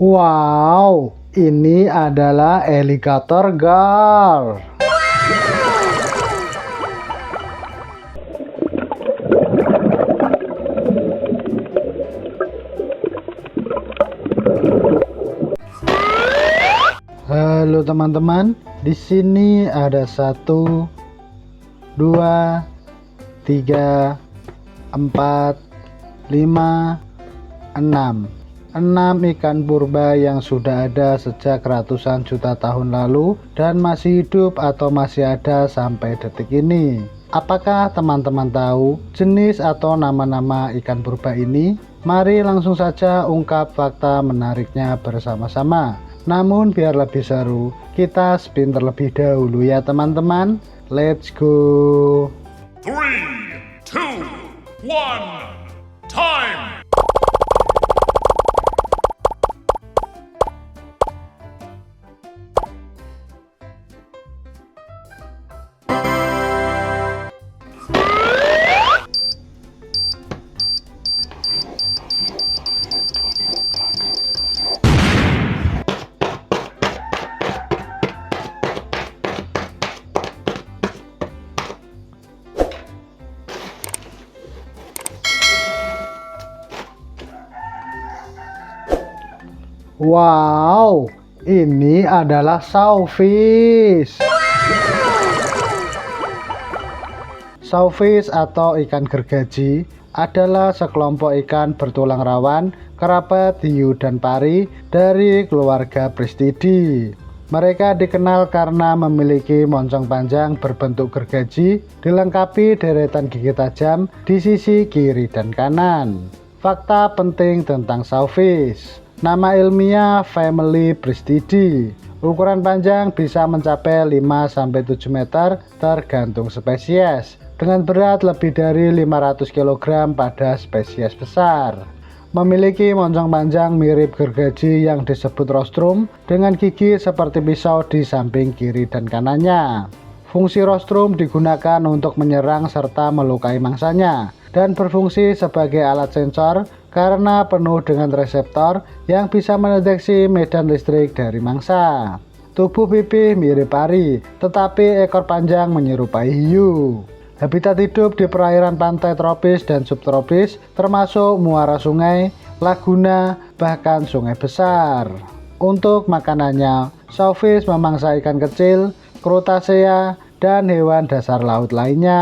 Wow, ini adalah alligator gar. Halo teman-teman, di sini ada 1, 2, 3, 4, 5, 6 ikan purba yang sudah ada sejak ratusan juta tahun lalu dan masih hidup atau masih ada sampai detik ini. Apakah teman-teman tahu jenis atau nama-nama ikan purba ini? Mari langsung saja ungkap fakta menariknya bersama-sama. Namun biar lebih seru, kita spin terlebih dahulu ya teman-teman. Let's go. 3, 2, 1, time! Wow, ini adalah sawfish. Sawfish atau ikan gergaji adalah sekelompok ikan bertulang rawan, kerabat hiu dan pari dari keluarga Pristidae. Mereka dikenal karena memiliki moncong panjang berbentuk gergaji, dilengkapi deretan gigi tajam di sisi kiri dan kanan. Fakta penting tentang sawfish. Nama ilmiah family Pristidae. Ukuran panjang bisa mencapai 5-7 meter tergantung spesies, dengan berat lebih dari 500 kg pada spesies besar. Memiliki moncong panjang mirip gergaji yang disebut rostrum dengan gigi seperti pisau di samping kiri dan kanannya. Fungsi rostrum digunakan untuk menyerang serta melukai mangsanya dan berfungsi sebagai alat sensor karena penuh dengan reseptor yang bisa mendeteksi medan listrik dari mangsa. Tubuh pipih mirip pari, tetapi ekor panjang menyerupai hiu. Habitat hidup di perairan pantai tropis dan subtropis, termasuk muara sungai, laguna, bahkan sungai besar. Untuk makanannya, sawfish memangsa ikan kecil, crustacean, dan hewan dasar laut lainnya.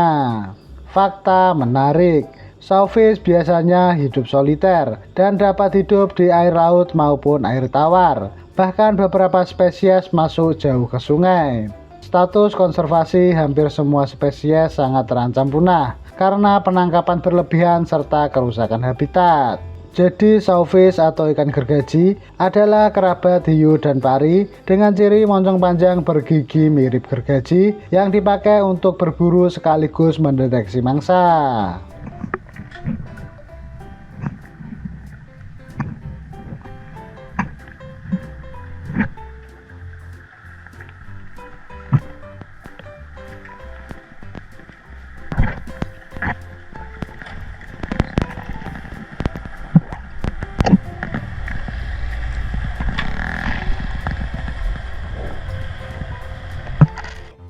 Fakta menarik. Sawfish biasanya hidup soliter dan dapat hidup di air laut maupun air tawar. Bahkan beberapa spesies masuk jauh ke sungai. Status konservasi hampir semua spesies sangat terancam punah karena penangkapan berlebihan serta kerusakan habitat. Jadi sawfish atau ikan gergaji adalah kerabat hiu dan pari dengan ciri moncong panjang bergigi mirip gergaji yang dipakai untuk berburu sekaligus mendeteksi mangsa.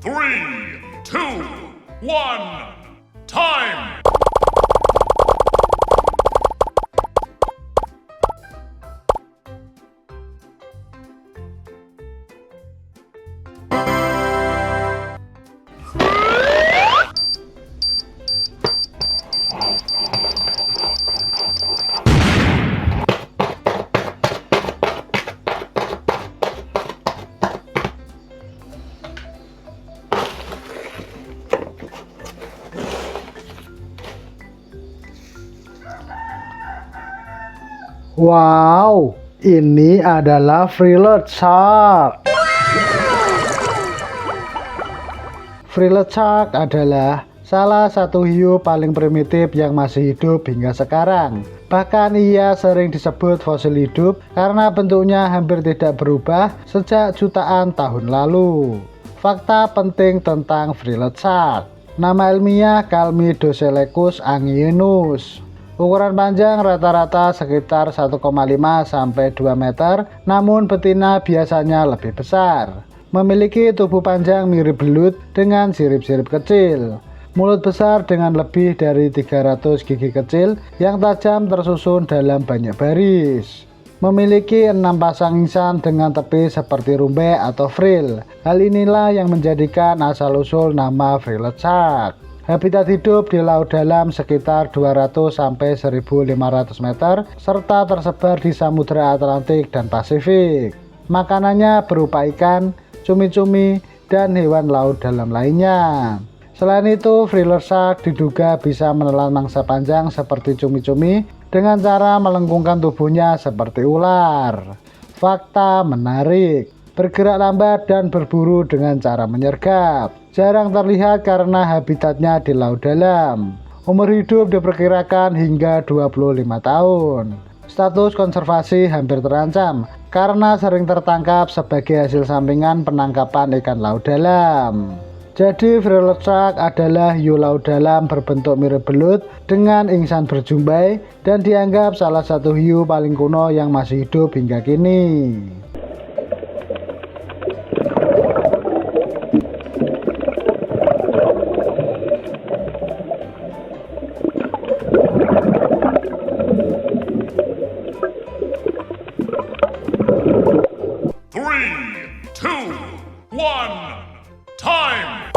Three, two, one, time! Wow, ini adalah Frilled shark. Frilled shark adalah salah satu hiu paling primitif yang masih hidup hingga sekarang. Bahkan ia sering disebut fosil hidup karena bentuknya hampir tidak berubah sejak jutaan tahun lalu. Fakta penting tentang Frilled shark. Nama ilmiah Calmidocelaecus angienus. Ukuran panjang rata-rata sekitar 1,5 sampai 2 meter, namun betina biasanya lebih besar. Memiliki tubuh panjang mirip belut dengan sirip-sirip kecil. Mulut besar dengan lebih dari 300 gigi kecil yang tajam tersusun dalam banyak baris. Memiliki 6 pasang ingsan dengan tepi seperti rumbai atau frill. Hal inilah yang menjadikan asal-usul nama Frilled Shark. Habitat hidup di laut dalam sekitar 200 sampai 1.500 meter serta tersebar di Samudra Atlantik dan Pasifik. Makanannya berupa ikan, cumi-cumi, dan hewan laut dalam lainnya. Selain itu, Frilled Shark diduga bisa menelan mangsa panjang seperti cumi-cumi dengan cara melengkungkan tubuhnya seperti ular. Fakta menarik: bergerak lambat dan berburu dengan cara menyergap. Jarang terlihat karena habitatnya di laut dalam. Umur hidup diperkirakan hingga 25 tahun. Status konservasi hampir terancam karena sering tertangkap sebagai hasil sampingan penangkapan ikan laut dalam. Jadi Frilled Shark adalah hiu laut dalam berbentuk mirip belut dengan ingsan berjumbai dan dianggap salah satu hiu paling kuno yang masih hidup hingga kini. Time!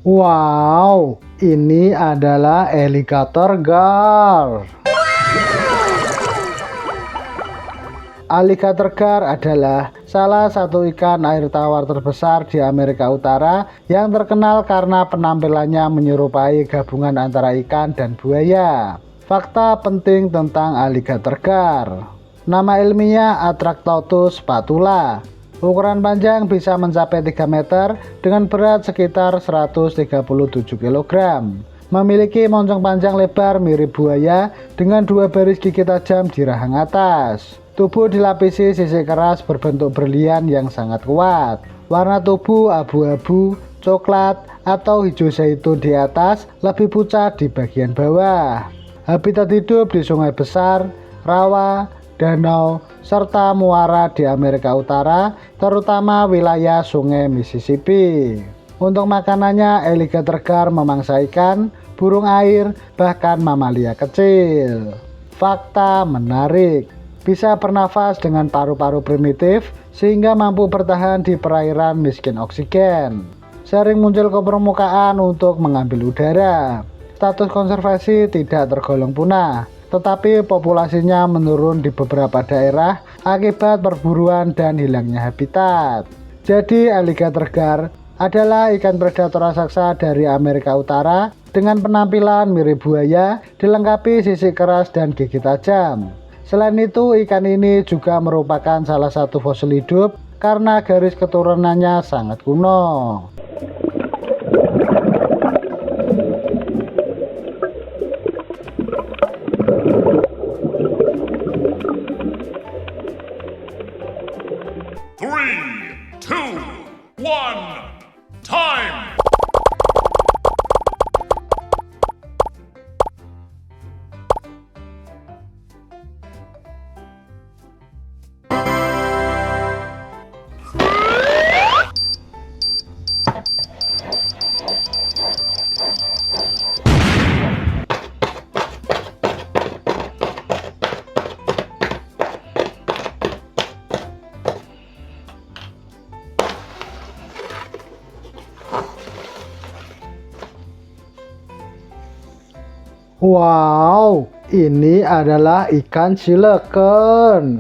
Wow, ini adalah alligator gar. Alligator gar adalah salah satu ikan air tawar terbesar di Amerika Utara yang terkenal karena penampilannya menyerupai gabungan antara ikan dan buaya. Fakta penting tentang alligator gar: nama ilmiahnya Atractopus spatula. Ukuran panjang bisa mencapai 3 meter dengan berat sekitar 137 kg. Memiliki moncong panjang lebar mirip buaya dengan 2 baris gigi tajam di rahang atas. Tubuh dilapisi sisik keras berbentuk berlian yang sangat kuat. Warna tubuh abu-abu, coklat, atau hijau zaitun di atas, lebih pucat di bagian bawah. Habitat hidup di sungai besar, rawa, danau, serta muara di Amerika Utara, terutama wilayah Sungai Mississippi. Untuk makanannya, alligator gar memangsa ikan, burung air, bahkan mamalia kecil. Fakta menarik: bisa bernafas dengan paru-paru primitif sehingga mampu bertahan di perairan miskin oksigen. Sering muncul ke permukaan untuk mengambil udara. Status konservasi tidak tergolong punah, tetapi populasinya menurun di beberapa daerah akibat perburuan dan hilangnya habitat. Jadi alligator gar adalah ikan predator raksasa dari Amerika Utara dengan penampilan mirip buaya, dilengkapi sisik keras dan gigi tajam. Selain itu, ikan ini juga merupakan salah satu fosil hidup karena garis keturunannya sangat kuno. Three, two, one, time! Wow, ini adalah ikan silicon.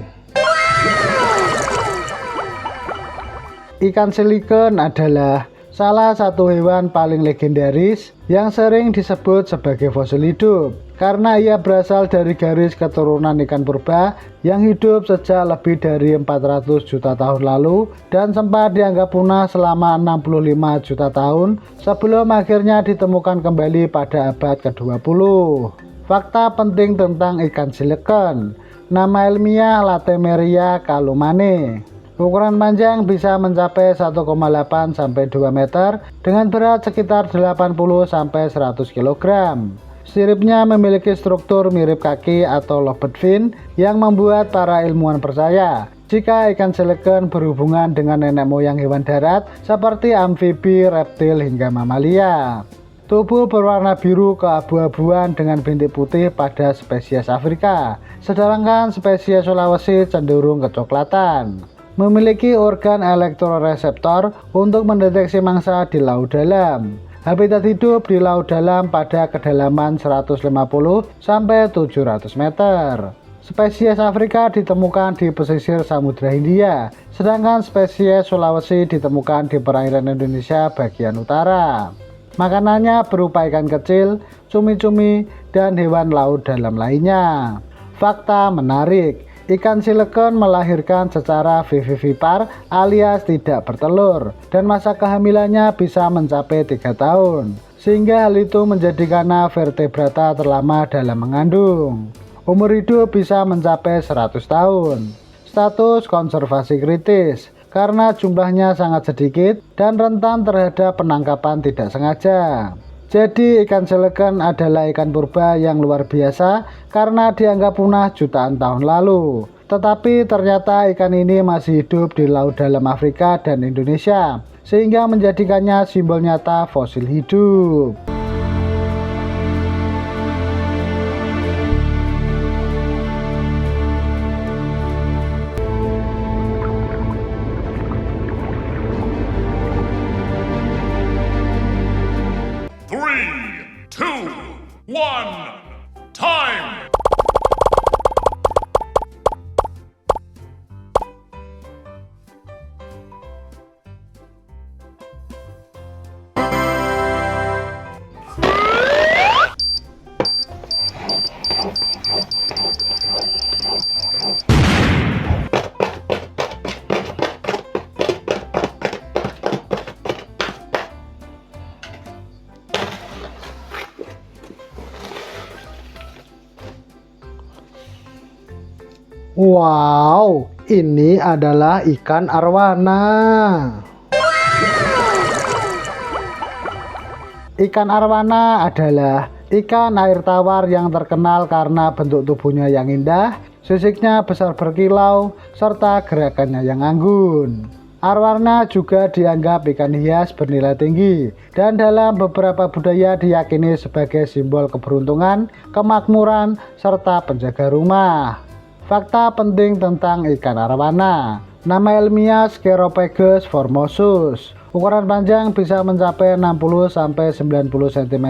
Ikan silicon adalah salah satu hewan paling legendaris yang sering disebut sebagai fosil hidup karena ia berasal dari garis keturunan ikan purba yang hidup sejak lebih dari 400 juta tahun lalu dan sempat dianggap punah selama 65 juta tahun sebelum akhirnya ditemukan kembali pada abad ke-20. Fakta penting tentang ikan silicon. Nama ilmiah Latemeria calumane. Ukuran panjang bisa mencapai 1,8 sampai 2 meter dengan berat sekitar 80 sampai 100 kg. Siripnya memiliki struktur mirip kaki atau lobed fin yang membuat para ilmuwan percaya jika ikan silicon berhubungan dengan nenek moyang hewan darat seperti amfibi, reptil hingga mamalia. Tubuh berwarna biru keabu-abuan dengan bintik putih pada spesies Afrika, sedangkan spesies Sulawesi cenderung kecoklatan. Memiliki organ elektroreseptor untuk mendeteksi mangsa di laut dalam. Habitat hidup di laut dalam pada kedalaman 150 sampai 700 meter. Spesies Afrika ditemukan di pesisir Samudra Hindia, sedangkan spesies Sulawesi ditemukan di perairan Indonesia bagian utara. Makanannya berupa ikan kecil, cumi-cumi, dan hewan laut dalam lainnya. Fakta menarik, ikan silicon melahirkan secara vivipar alias tidak bertelur dan masa kehamilannya bisa mencapai 3 tahun. Sehingga hal itu menjadikannya vertebrata terlama dalam mengandung. Umur hidup bisa mencapai 100 tahun. Status konservasi kritis karena jumlahnya sangat sedikit dan rentan terhadap penangkapan tidak sengaja. Jadi ikan silicon adalah ikan purba yang luar biasa karena dianggap punah jutaan tahun lalu. Tetapi ternyata ikan ini masih hidup di laut dalam Afrika dan Indonesia, sehingga menjadikannya simbol nyata fosil hidup. Three, two, one, time! Wow, ini adalah ikan arwana. Ikan arwana adalah ikan air tawar yang terkenal karena bentuk tubuhnya yang indah, sisiknya besar berkilau, serta gerakannya yang anggun. Arwana juga dianggap ikan hias bernilai tinggi dan dalam beberapa budaya diyakini sebagai simbol keberuntungan, kemakmuran, serta penjaga rumah. Fakta penting tentang ikan arwana. Nama ilmiah Sceropegus formosus. Ukuran panjang bisa mencapai 60 sampai 90 cm,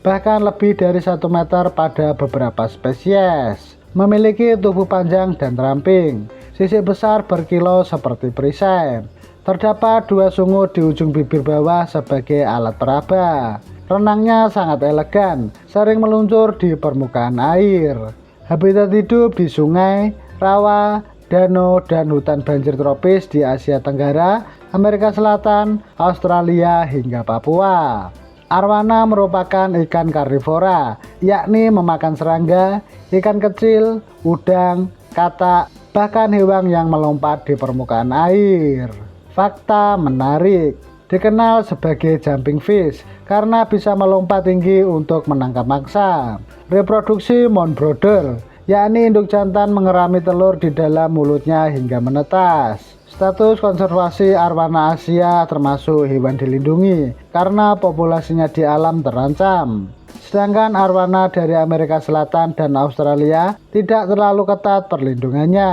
bahkan lebih dari 1 meter pada beberapa spesies. Memiliki tubuh panjang dan ramping. Sisik besar berkilau seperti perisai. Terdapat 2 sungut di ujung bibir bawah sebagai alat peraba. Renangnya sangat elegan, sering meluncur di permukaan air. Habitat hidup di sungai, rawa, danau, dan hutan banjir tropis di Asia Tenggara, Amerika Selatan, Australia, hingga Papua. Arwana merupakan ikan karnivora, yakni memakan serangga, ikan kecil, udang, katak, bahkan hewan yang melompat di permukaan air. Fakta menarik, dikenal sebagai jumping fish karena bisa melompat tinggi untuk menangkap mangsa. Reproduksi monobrooder, yakni induk jantan mengerami telur di dalam mulutnya hingga menetas. Status konservasi arwana Asia termasuk hewan dilindungi karena populasinya di alam terancam. Sedangkan arwana dari Amerika Selatan dan Australia tidak terlalu ketat perlindungannya.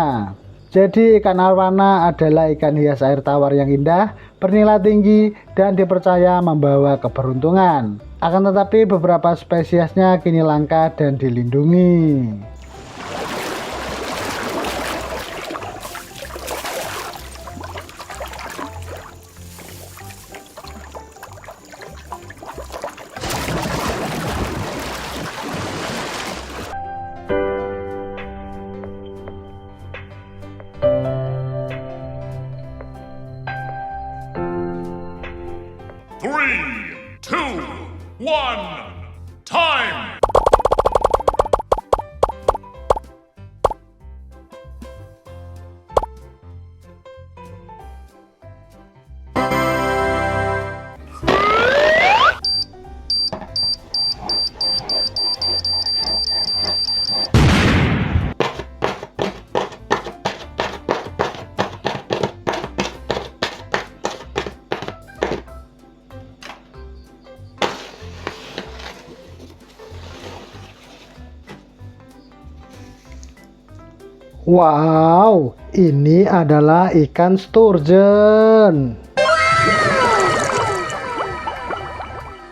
Jadi ikan arwana adalah ikan hias air tawar yang indah, bernilai tinggi, dan dipercaya membawa keberuntungan. Akan tetapi beberapa spesiesnya kini langka dan dilindungi. Wow, ini adalah ikan sturgeon.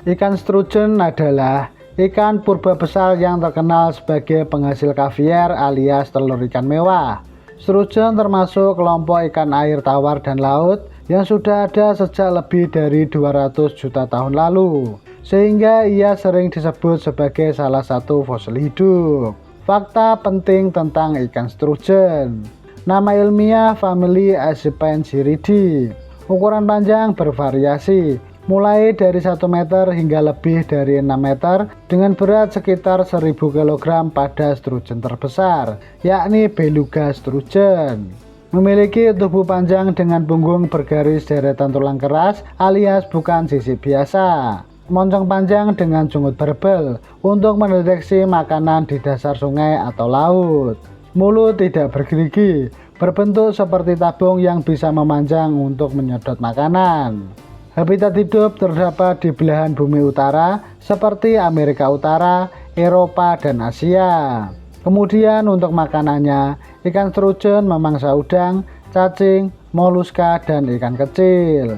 Ikan sturgeon adalah ikan purba besar yang terkenal sebagai penghasil kaviar alias telur ikan mewah. Sturgeon termasuk kelompok ikan air tawar dan laut yang sudah ada sejak lebih dari 200 juta tahun lalu, sehingga ia sering disebut sebagai salah satu fosil hidup. Fakta penting tentang ikan sturgeon. Nama ilmiah famili Accipinciridae. Ukuran panjang bervariasi, mulai dari 1 meter hingga lebih dari 6 meter dengan berat sekitar 1000 kg pada sturgeon terbesar, yakni beluga sturgeon. Memiliki tubuh panjang dengan punggung bergaris deretan tulang keras alias bukan sisik biasa. Moncong panjang dengan junggut berbel untuk mendeteksi makanan di dasar sungai atau laut. Mulut tidak bergerigi, berbentuk seperti tabung yang bisa memanjang untuk menyedot makanan. Habitat hidup terdapat di belahan bumi utara seperti Amerika Utara, Eropa, dan Asia. Kemudian untuk makanannya, ikan sturgeon memangsa udang, cacing, moluska, dan ikan kecil.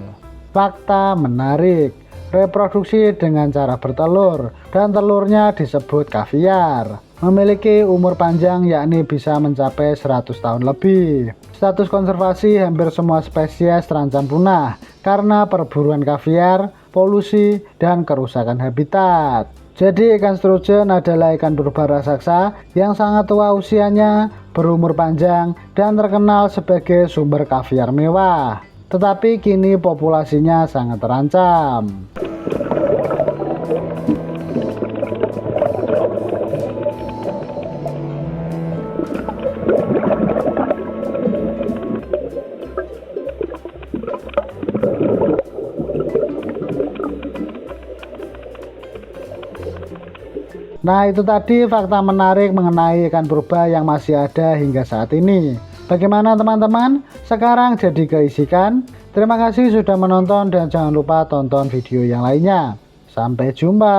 Fakta menarik. Reproduksi dengan cara bertelur dan telurnya disebut kaviar. Memiliki umur panjang yakni bisa mencapai 100 tahun lebih. Status konservasi hampir semua spesies terancam punah karena perburuan kaviar, polusi, dan kerusakan habitat. Jadi ikan sturgeon adalah ikan purba raksasa yang sangat tua usianya, berumur panjang, dan terkenal sebagai sumber kaviar mewah. Tetapi kini populasinya sangat terancam. Nah, itu tadi fakta menarik mengenai ikan purba yang masih ada hingga saat ini. Bagaimana teman-teman? Sekarang jadi keisikan. Terima kasih sudah menonton dan jangan lupa tonton video yang lainnya. Sampai jumpa.